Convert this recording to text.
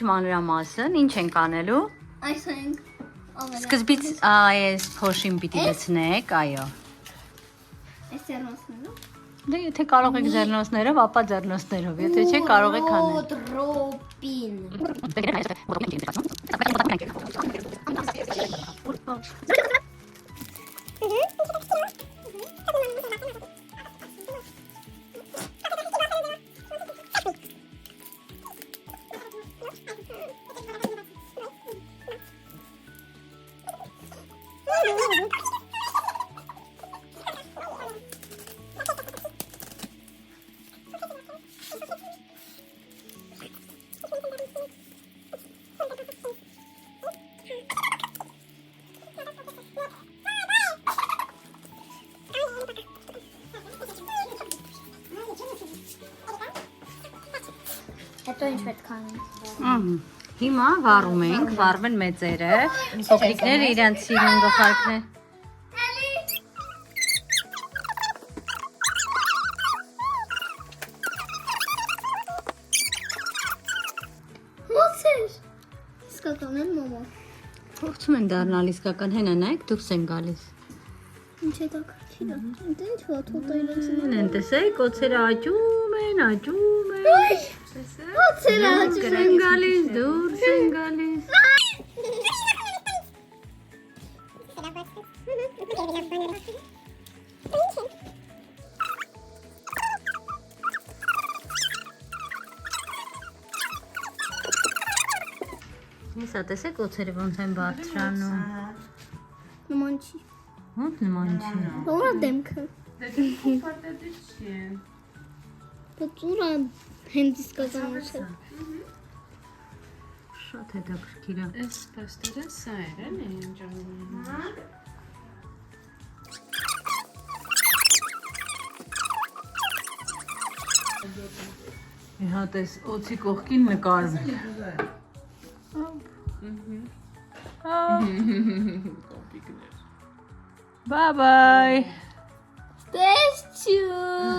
քիչ մանրամասն, ինչ ենք անելու։ Այս ենք Սկզբից այս փոշին պիտի լցնեք, այո։ այս ձեռնոցներով։ Դե եթե կարող եք ձեռնոցներով, ապա ձեռնոցներով, եթե չէ կարող եք անել։ Ռոպին։ Հետո ինչ պետք է անենք։ Հիմա վառում ենք, վառվեն մեծերը, փոքրիկները իրենց սիրուն գլխարկներ։ Ո՞ց է։ Իսկական են մամա։ Փորձում են դառնալ իսկական հենա, նայեք դուրս են գալիս։ Ինչ է դա քրքիլը։ Դե ինչ հոթոտ այլոց։ Են տեսեք, օծերը աճում են։ Ո՞ց է Դուրս են գալիս, դուրս են գալիս։ Հեսա տեսեք օծերը ոնց են բարձրանում։ Նման չի։ Ոնց նման չի։ Ո՞ր դեմքը։ Բայց ուրա հենց իսկական է։ Շատ հետաքրքիր է։ Այս պաստերը սա էր, ինչ անում։ Իհա տես օծի կողքին նկարվում։ Bye bye. Տեսչու։